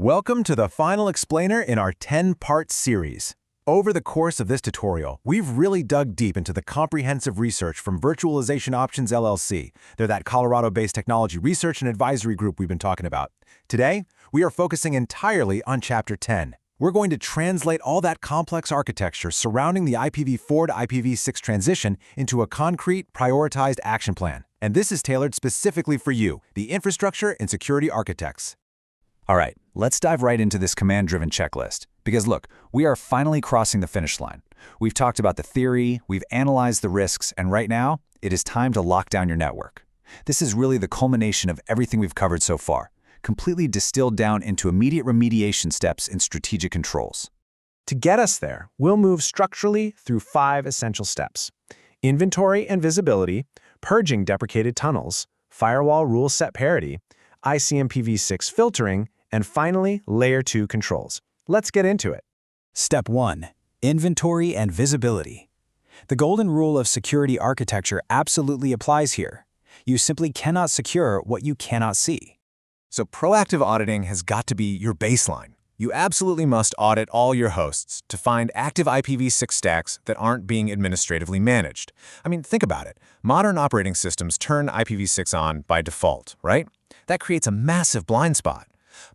Welcome to the final explainer in our 10-part series. Over the course of this tutorial, we've really dug deep into the comprehensive research from Virtualization Options LLC. They're that Colorado-based technology research and advisory group we've been talking about. Today, we are focusing entirely on Chapter 10. We're going to translate all that complex architecture surrounding the IPv4 to IPv6 transition into a concrete, prioritized action plan. And this is tailored specifically for you, the infrastructure and security architects. All right, let's dive right into this command-driven checklist. Because look, we are finally crossing the finish line. We've talked about the theory, we've analyzed the risks, and right now, it is time to lock down your network. This is really the culmination of everything we've covered so far, completely distilled down into immediate remediation steps and strategic controls. To get us there, we'll move structurally through 5 essential steps: inventory and visibility, purging deprecated tunnels, firewall rule set parity, ICMPv6 filtering, and finally, Layer 2 controls. Let's get into it. Step 1. Inventory and visibility. The golden rule of security architecture absolutely applies here. You simply cannot secure what you cannot see. So proactive auditing has got to be your baseline. You absolutely must audit all your hosts to find active IPv6 stacks that aren't being administratively managed. I mean, think about it. Modern operating systems turn IPv6 on by default, right? That creates a massive blind spot.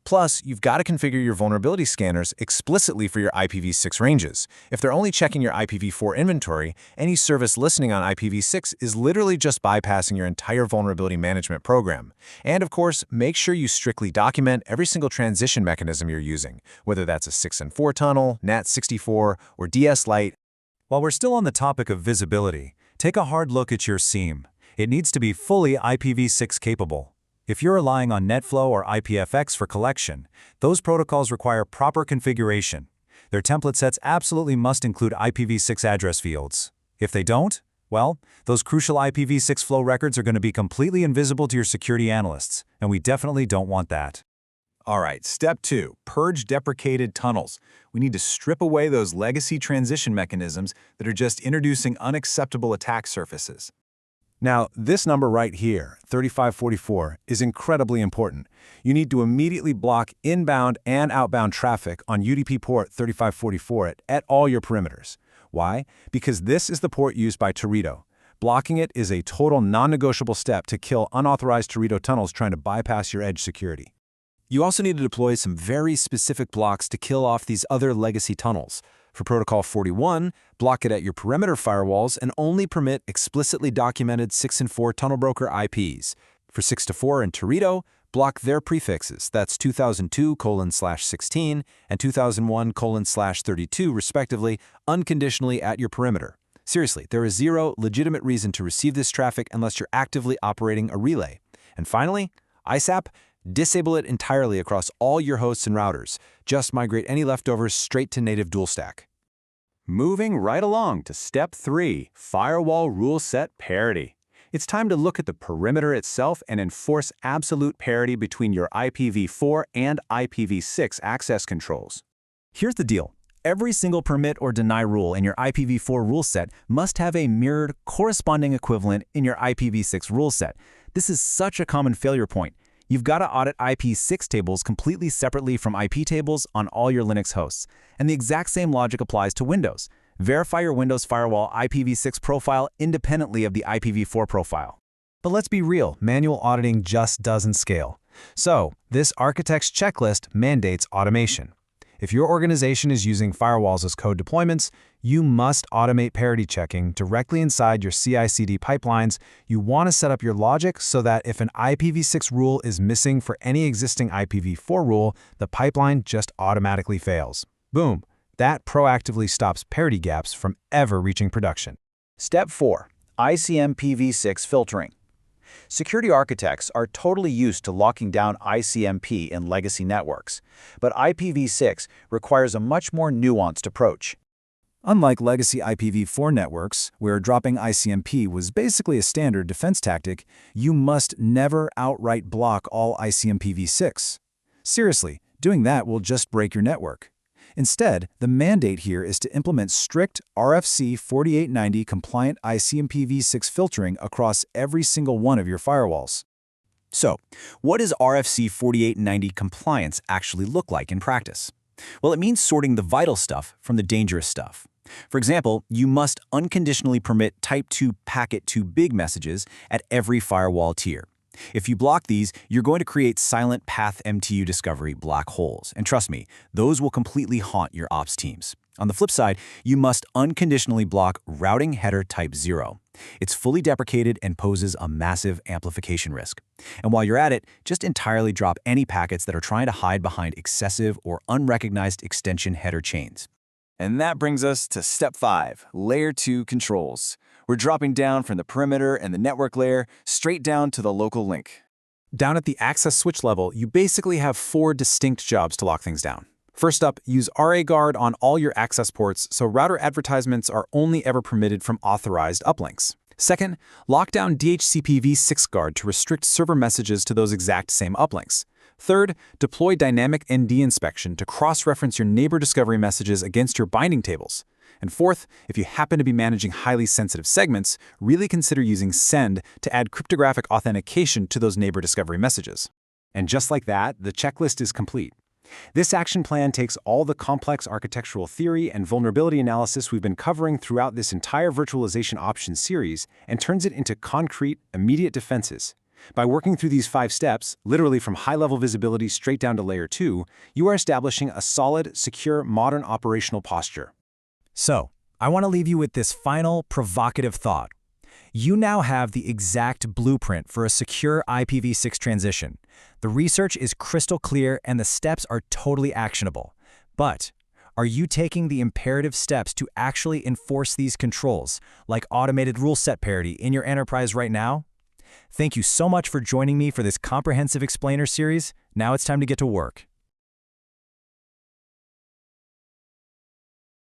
Plus, you've got to configure your vulnerability scanners explicitly for your IPv6 ranges. If they're only checking your IPv4 inventory, any service listening on IPv6 is literally just bypassing your entire vulnerability management program. And of course, make sure you strictly document every single transition mechanism you're using, whether that's a 6 and 4 tunnel, NAT64, or DS Lite. While we're still on the topic of visibility, take a hard look at your SIEM. It needs to be fully IPv6 capable. If you're relying on NetFlow or IPFX for collection, those protocols require proper configuration. Their template sets absolutely must include IPv6 address fields. If they don't, well, those crucial IPv6 flow records are going to be completely invisible to your security analysts, and we definitely don't want that. All right, step 2, purge deprecated tunnels. We need to strip away those legacy transition mechanisms that are just introducing unacceptable attack surfaces. Now, this number right here, 3544, is incredibly important. You need to immediately block inbound and outbound traffic on UDP port 3544 at all your perimeters. Why? Because this is the port used by Teredo. Blocking it is a total non-negotiable step to kill unauthorized Teredo tunnels trying to bypass your edge security. You also need to deploy some very specific blocks to kill off these other legacy tunnels. For Protocol 41, block it at your perimeter firewalls and only permit explicitly documented 6 and 4 tunnel broker IPs. For 6 to 4 and Teredo, block their prefixes, that's 2002:16 and 2001:32 respectively, unconditionally at your perimeter. Seriously, there is zero legitimate reason to receive this traffic unless you're actively operating a relay. And finally, ISAP, disable it entirely across all your hosts and routers. Just migrate any leftovers straight to native dual stack. Moving right along to step 3, firewall rule set parity. It's time to look at the perimeter itself and enforce absolute parity between your IPv4 and IPv6 access controls. Here's the deal. Every single permit or deny rule in your IPv4 rule set must have a mirrored corresponding equivalent in your IPv6 rule set. This is such a common failure point. You've got to audit IP6 tables completely separately from IP tables on all your Linux hosts. And the exact same logic applies to Windows. Verify your Windows firewall IPv6 profile independently of the IPv4 profile. But let's be real, manual auditing just doesn't scale. So, this architect's checklist mandates automation. If your organization is using firewalls as code deployments, you must automate parity checking directly inside your CI/CD pipelines. You want to set up your logic so that if an IPv6 rule is missing for any existing IPv4 rule, the pipeline just automatically fails. Boom. That proactively stops parity gaps from ever reaching production. Step 4. ICMPv6 filtering. Security architects are totally used to locking down ICMP in legacy networks, but IPv6 requires a much more nuanced approach. Unlike legacy IPv4 networks, where dropping ICMP was basically a standard defense tactic, you must never outright block all ICMPv6. Seriously, doing that will just break your network. Instead, the mandate here is to implement strict RFC 4890 compliant ICMPv6 filtering across every single one of your firewalls. So, what does RFC 4890 compliance actually look like in practice? Well, it means sorting the vital stuff from the dangerous stuff. For example, you must unconditionally permit Type 2 packet to big messages at every firewall tier. If you block these, you're going to create silent path MTU discovery black holes. And trust me, those will completely haunt your ops teams. On the flip side, you must unconditionally block routing header type 0. It's fully deprecated and poses a massive amplification risk. And while you're at it, just entirely drop any packets that are trying to hide behind excessive or unrecognized extension header chains. And that brings us to step 5, layer 2 controls. We're dropping down from the perimeter and the network layer straight down to the local link. Down at the access switch level, you basically have 4 distinct jobs to lock things down. First up, use RA Guard on all your access ports so router advertisements are only ever permitted from authorized uplinks. Second, lock down DHCP-v6 Guard to restrict server messages to those exact same uplinks. Third, deploy dynamic ND inspection to cross-reference your neighbor discovery messages against your binding tables. And fourth, if you happen to be managing highly sensitive segments, really consider using send to add cryptographic authentication to those neighbor discovery messages. And just like that, the checklist is complete. This action plan takes all the complex architectural theory and vulnerability analysis we've been covering throughout this entire virtualization options series and turns it into concrete, immediate defenses. By working through these 5 steps, literally from high-level visibility straight down to layer 2, you are establishing a solid, secure, modern operational posture. So, I want to leave you with this final, provocative thought. You now have the exact blueprint for a secure IPv6 transition. The research is crystal clear and the steps are totally actionable. But are you taking the imperative steps to actually enforce these controls, like automated rule set parity, in your enterprise right now? Thank you so much for joining me for this comprehensive explainer series. Now it's time to get to work.